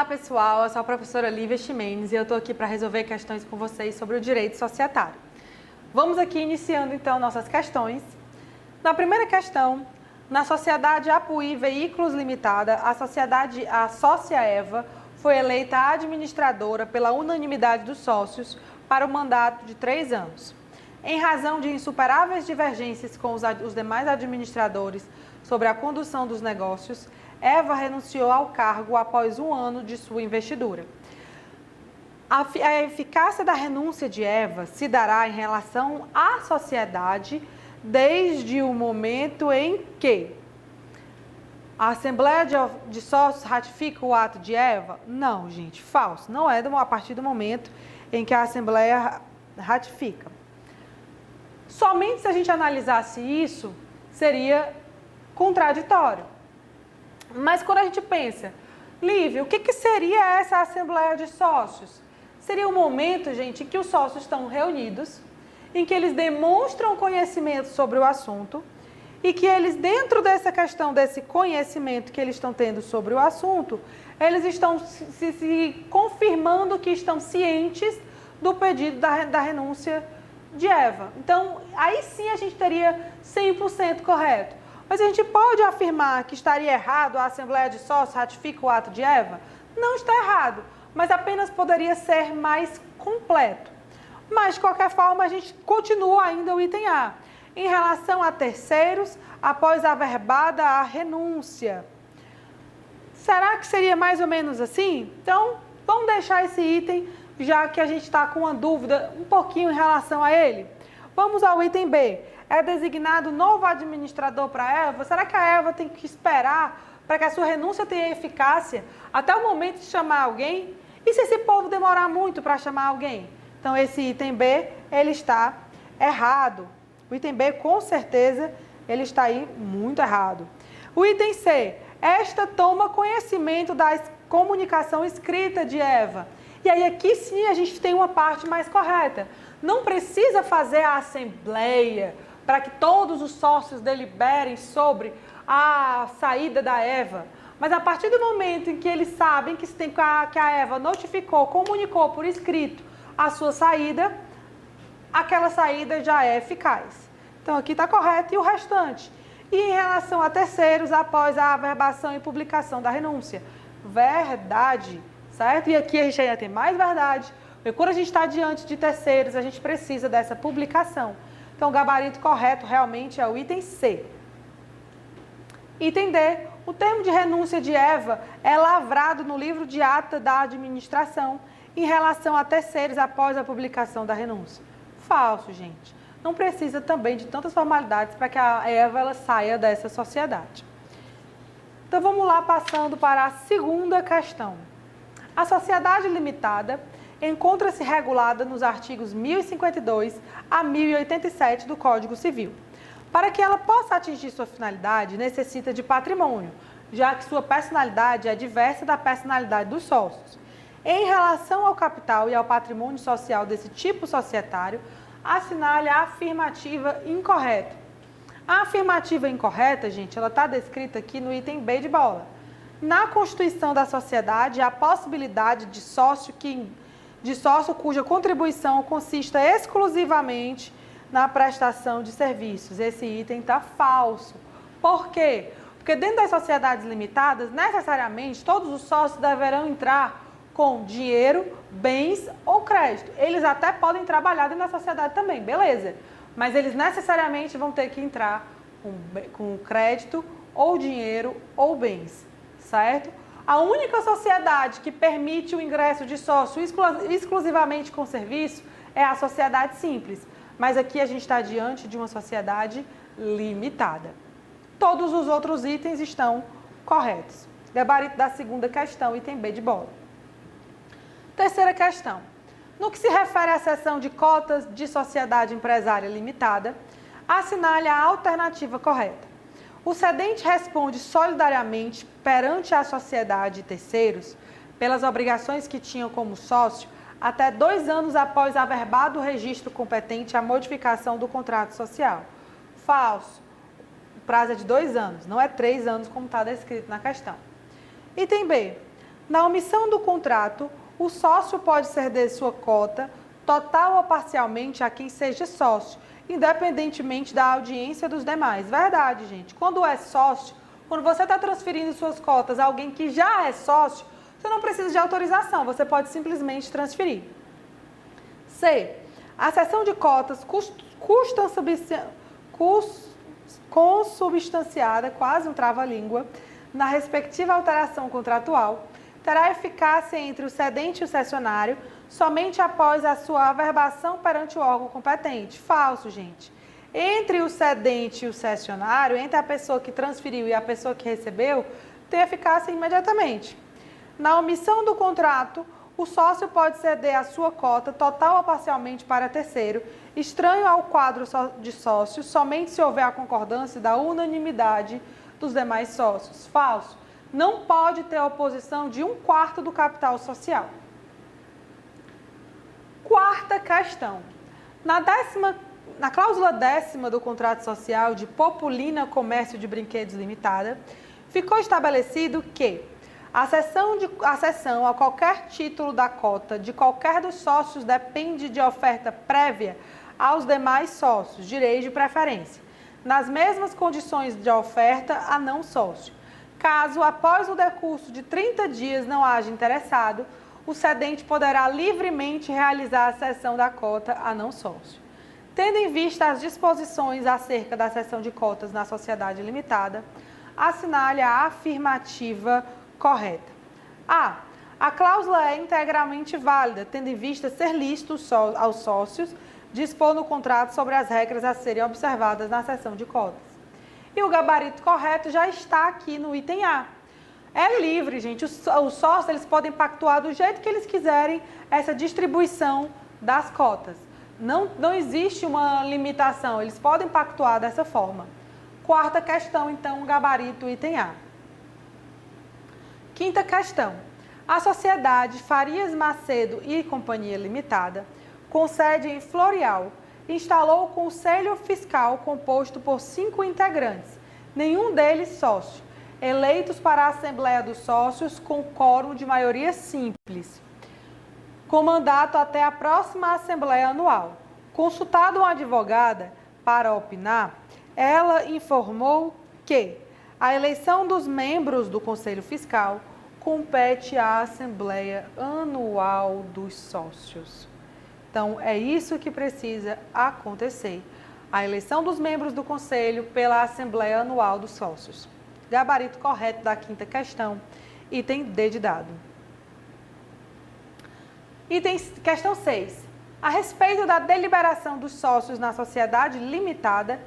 Olá pessoal, eu sou a professora Lívia Ximenes e eu estou aqui para resolver questões com vocês sobre o direito societário. Vamos aqui iniciando então nossas questões. Na primeira questão, na sociedade Apuí Veículos Limitada, a sócia Eva foi eleita administradora pela unanimidade dos sócios para o mandato de 3 anos. Em razão de insuperáveis divergências com os demais administradores sobre a condução dos negócios, Eva renunciou ao cargo após 1 ano de sua investidura. A eficácia da renúncia de Eva se dará em relação à sociedade desde o momento em que a Assembleia de Sócios ratifica o ato de Eva? Não, gente, falso. Não é a partir do momento em que a Assembleia ratifica. Somente se a gente analisasse isso, seria contraditório. Mas quando a gente pensa, Lívia, o que seria essa Assembleia de Sócios? Seria o momento, gente, em que os sócios estão reunidos, em que eles demonstram conhecimento sobre o assunto e que eles, dentro dessa questão, desse conhecimento que eles estão tendo sobre o assunto, eles estão se confirmando que estão cientes do pedido da renúncia de Eva. Então, aí sim a gente teria 100% correto. Mas a gente pode afirmar que estaria errado a Assembleia de Sócios ratifica o ato de Eva? Não está errado, mas apenas poderia ser mais completo. Mas, de qualquer forma, a gente continua ainda o item A. Em relação a terceiros, após averbada a renúncia. Será que seria mais ou menos assim? Então, vamos deixar esse item, já que a gente está com uma dúvida um pouquinho em relação a ele. Vamos ao item B. É designado novo administrador para Eva? Será que a Eva tem que esperar para que a sua renúncia tenha eficácia até o momento de chamar alguém? E se esse povo demorar muito para chamar alguém? Então, esse item B, ele está errado. O item B, com certeza, ele está aí muito errado. O item C. Esta toma conhecimento da comunicação escrita de Eva. E aí, aqui sim, a gente tem uma parte mais correta. Não precisa fazer a assembleia para que todos os sócios deliberem sobre a saída da Eva. Mas a partir do momento em que eles sabem que a Eva notificou, comunicou por escrito a sua saída, aquela saída já é eficaz. Então, aqui está correto. E o restante? E em relação a terceiros, após a averbação e publicação da renúncia? Verdade, certo? E aqui a gente ainda tem mais verdade. Porque quando a gente está diante de terceiros, a gente precisa dessa publicação. Então, o gabarito correto realmente é o item C. Item D. O termo de renúncia de Eva é lavrado no livro de ata da administração em relação a terceiros após a publicação da renúncia. Falso, gente. Não precisa também de tantas formalidades para que a Eva saia dessa sociedade. Então, vamos lá passando para a segunda questão. A sociedade limitada encontra-se regulada nos artigos 1052 a 1087 do Código Civil. Para que ela possa atingir sua finalidade, necessita de patrimônio, já que sua personalidade é diversa da personalidade dos sócios. Em relação ao capital e ao patrimônio social desse tipo societário, assinale a afirmativa incorreta. A afirmativa incorreta, gente, ela está descrita aqui no item B de bola. Na constituição da sociedade, há a possibilidade de sócio cuja contribuição consista exclusivamente na prestação de serviços. Esse item está falso. Por quê? Porque dentro das sociedades limitadas, necessariamente, todos os sócios deverão entrar com dinheiro, bens ou crédito. Eles até podem trabalhar dentro da sociedade também, beleza. Mas eles necessariamente vão ter que entrar com crédito, ou dinheiro, ou bens, certo? A única sociedade que permite o ingresso de sócio exclusivamente com serviço é a sociedade simples. Mas aqui a gente está diante de uma sociedade limitada. Todos os outros itens estão corretos. Gabarito da segunda questão, item B de bola. Terceira questão. No que se refere à seção de cotas de sociedade empresária limitada, assinale a alternativa correta. O cedente responde solidariamente perante a sociedade e terceiros pelas obrigações que tinham como sócio até 2 anos após averbado o registro competente à modificação do contrato social. Falso. O prazo é de 2 anos, não é 3 anos como está descrito na questão. Item B. Na omissão do contrato, o sócio pode ceder sua cota, total ou parcialmente, a quem seja sócio, independentemente da audiência dos demais. Verdade, gente. Quando é sócio, quando você está transferindo suas cotas a alguém que já é sócio, você não precisa de autorização, você pode simplesmente transferir. C. A cessão de cotas consubstanciada, quase um trava-língua, na respectiva alteração contratual, terá eficácia entre o cedente e o cessionário somente após a sua averbação perante o órgão competente. Falso, gente. Entre o cedente e o cessionário, entre a pessoa que transferiu e a pessoa que recebeu, tem eficácia imediatamente. Na omissão do contrato, o sócio pode ceder a sua cota, total ou parcialmente, para terceiro, estranho ao quadro de sócios, somente se houver a concordância da unanimidade dos demais sócios. Falso. Não pode ter oposição de 1/4 do capital social. Quarta questão. Na cláusula 10ª do contrato social de Populina Comércio de Brinquedos Limitada, ficou estabelecido que a cessão a qualquer título da cota de qualquer dos sócios depende de oferta prévia aos demais sócios, direito de preferência, nas mesmas condições de oferta a não sócio. Caso, após o decurso de 30 dias, não haja interessado, o cedente poderá livremente realizar a cessão da cota a não sócio. Tendo em vista as disposições acerca da cessão de cotas na sociedade limitada, assinale a afirmativa correta. A. A cláusula é integralmente válida, tendo em vista ser lícito aos sócios dispor no contrato sobre as regras a serem observadas na cessão de cotas. E o gabarito correto já está aqui no item A. É livre, gente. Os sócios eles podem pactuar do jeito que eles quiserem essa distribuição das cotas. Não existe uma limitação, eles podem pactuar dessa forma. Quarta questão, então, gabarito item A. Quinta questão. A sociedade Farias Macedo e Companhia Limitada, com sede em Floreal, instalou o Conselho Fiscal composto por 5 integrantes, nenhum deles sócio, eleitos para a Assembleia dos Sócios com quórum de maioria simples, com mandato até a próxima Assembleia Anual. Consultada uma advogada para opinar, ela informou que a eleição dos membros do Conselho Fiscal compete à Assembleia Anual dos Sócios. Então, é isso que precisa acontecer. A eleição dos membros do Conselho pela Assembleia Anual dos Sócios. Gabarito correto da quinta questão, item D de dado. Questão 6. A respeito da deliberação dos sócios na sociedade limitada,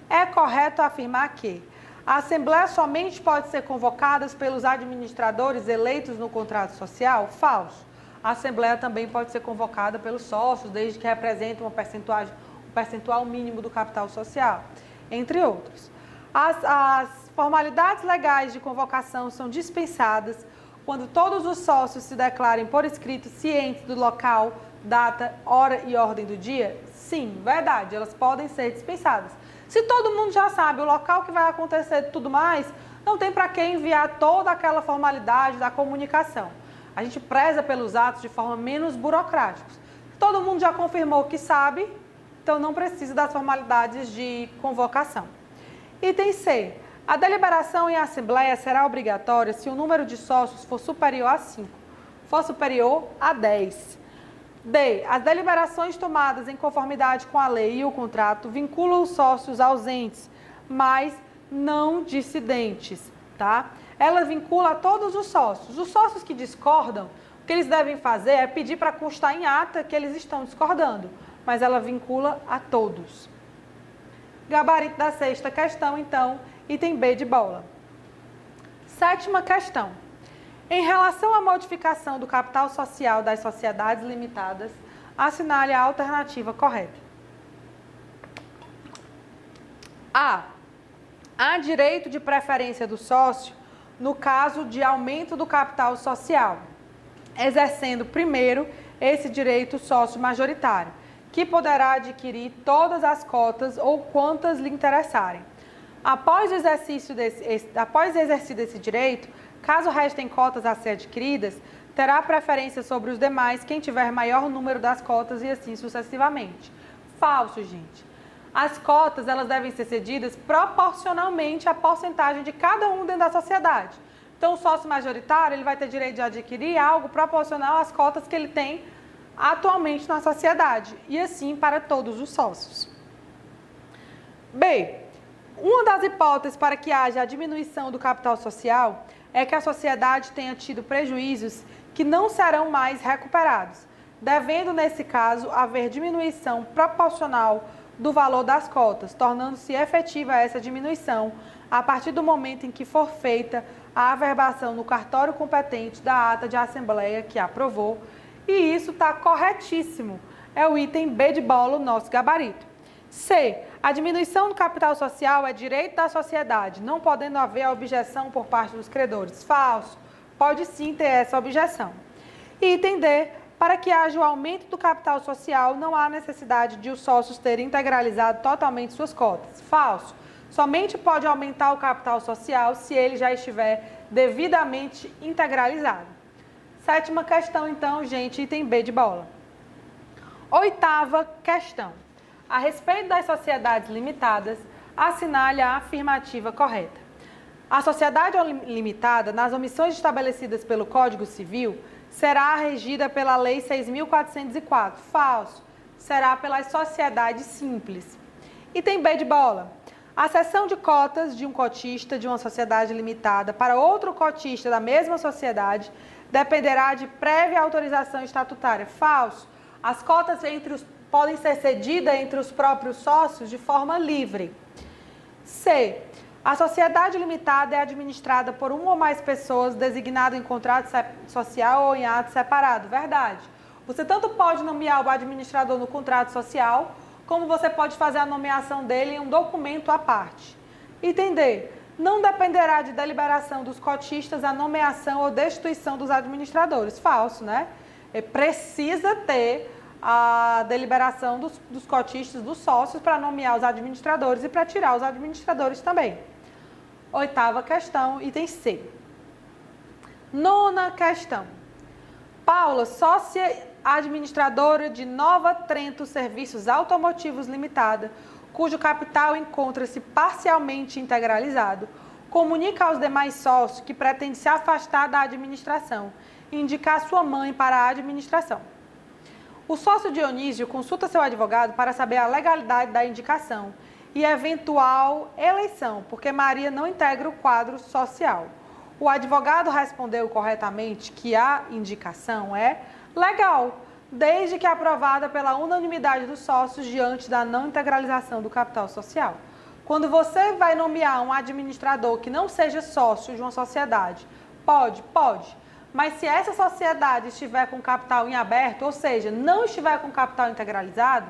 é correto afirmar que a Assembleia somente pode ser convocada pelos administradores eleitos no contrato social? Falso. A Assembleia também pode ser convocada pelos sócios, desde que representem um percentual mínimo do capital social, entre outros. As formalidades legais de convocação são dispensadas quando todos os sócios se declarem por escrito cientes do local, data, hora e ordem do dia? Sim, verdade, elas podem ser dispensadas. Se todo mundo já sabe o local que vai acontecer e tudo mais, não tem para que enviar toda aquela formalidade da comunicação. A gente preza pelos atos de forma menos burocrática. Todo mundo já confirmou que sabe, então não precisa das formalidades de convocação. Item C. A deliberação em assembleia será obrigatória se o número de sócios for superior a 5, for superior a 10. D. As deliberações tomadas em conformidade com a lei e o contrato vinculam os sócios ausentes, mas não dissidentes, tá? Ela vincula a todos os sócios. Os sócios que discordam, o que eles devem fazer é pedir para constar em ata que eles estão discordando, mas ela vincula a todos. Gabarito da sexta questão, então, item B de bola. Sétima questão. Em relação à modificação do capital social das sociedades limitadas, assinale a alternativa correta. A. Há direito de preferência do sócio no caso de aumento do capital social, exercendo primeiro esse direito sócio majoritário, que poderá adquirir todas as cotas ou quantas lhe interessarem. Após exercido esse direito, Caso restem cotas a ser adquiridas, terá preferência sobre os demais quem tiver maior número das cotas e assim sucessivamente. Falso, gente. As cotas elas devem ser cedidas proporcionalmente à porcentagem de cada um dentro da sociedade. Então, o sócio majoritário ele vai ter direito de adquirir algo proporcional às cotas que ele tem atualmente na sociedade, e assim para todos os sócios. B. Uma das hipóteses para que haja a diminuição do capital social é que a sociedade tenha tido prejuízos que não serão mais recuperados, devendo, nesse caso, haver diminuição proporcional do valor das cotas, tornando-se efetiva essa diminuição a partir do momento em que for feita a averbação no cartório competente da ata de assembleia que aprovou. E isso está corretíssimo. É o item B de bola, o nosso gabarito. C. A diminuição do capital social é direito da sociedade, não podendo haver a objeção por parte dos credores. Falso. Pode sim ter essa objeção. E item D. Para que haja o aumento do capital social, não há necessidade de os sócios terem integralizado totalmente suas cotas. Falso. Somente pode aumentar o capital social se ele já estiver devidamente integralizado. Sétima questão, então, gente, item B de bola. Oitava questão. A respeito das sociedades limitadas, assinale a afirmativa correta. A sociedade limitada, nas omissões estabelecidas pelo Código Civil, será regida pela Lei 6.404. Falso. Será pelas sociedades simples. Item B de bola. A cessão de cotas de um cotista de uma sociedade limitada para outro cotista da mesma sociedade dependerá de prévia autorização estatutária. Falso. As cotas podem ser cedidas entre os próprios sócios de forma livre. C. A sociedade limitada é administrada por uma ou mais pessoas designado em contrato social ou em ato separado. Verdade. Você tanto pode nomear o administrador no contrato social, como você pode fazer a nomeação dele em um documento à parte. Item D. Não dependerá de deliberação dos cotistas a nomeação ou destituição dos administradores. Falso, né? Precisa ter a deliberação dos cotistas, dos sócios, para nomear os administradores e para tirar os administradores também. Oitava questão, item C. Nona questão. Paula, sócia administradora de Nova Trento Serviços Automotivos Limitada, cujo capital encontra-se parcialmente integralizado, comunica aos demais sócios que pretende se afastar da administração e indicar sua mãe para a administração. O sócio Dionísio consulta seu advogado para saber a legalidade da indicação e eventual eleição, porque Maria não integra o quadro social. O advogado respondeu corretamente que a indicação é legal, desde que aprovada pela unanimidade dos sócios diante da não integralização do capital social. Quando você vai nomear um administrador que não seja sócio de uma sociedade, pode. Mas se essa sociedade estiver com capital em aberto, ou seja, não estiver com capital integralizado,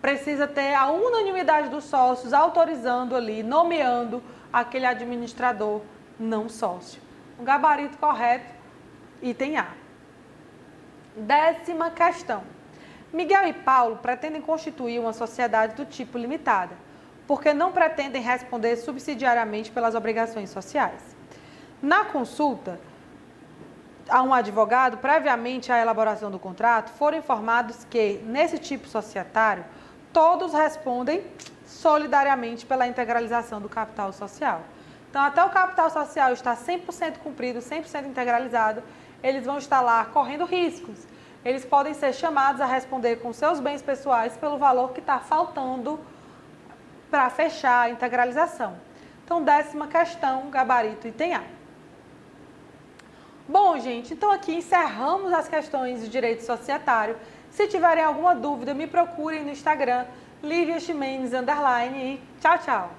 precisa ter a unanimidade dos sócios autorizando ali, nomeando aquele administrador não sócio. O gabarito correto, item A. Décima questão. Miguel e Paulo pretendem constituir uma sociedade do tipo limitada, porque não pretendem responder subsidiariamente pelas obrigações sociais. Na consulta a um advogado, previamente à elaboração do contrato, foram informados que, nesse tipo societário, todos respondem solidariamente pela integralização do capital social. Então, até o capital social estar 100% cumprido, 100% integralizado, eles vão estar lá correndo riscos. Eles podem ser chamados a responder com seus bens pessoais pelo valor que está faltando para fechar a integralização. Então, décima questão, gabarito item A. Bom, gente, então aqui encerramos as questões de direito societário. Se tiverem alguma dúvida, me procurem no Instagram, Lívia Ximenes _ e tchau, tchau!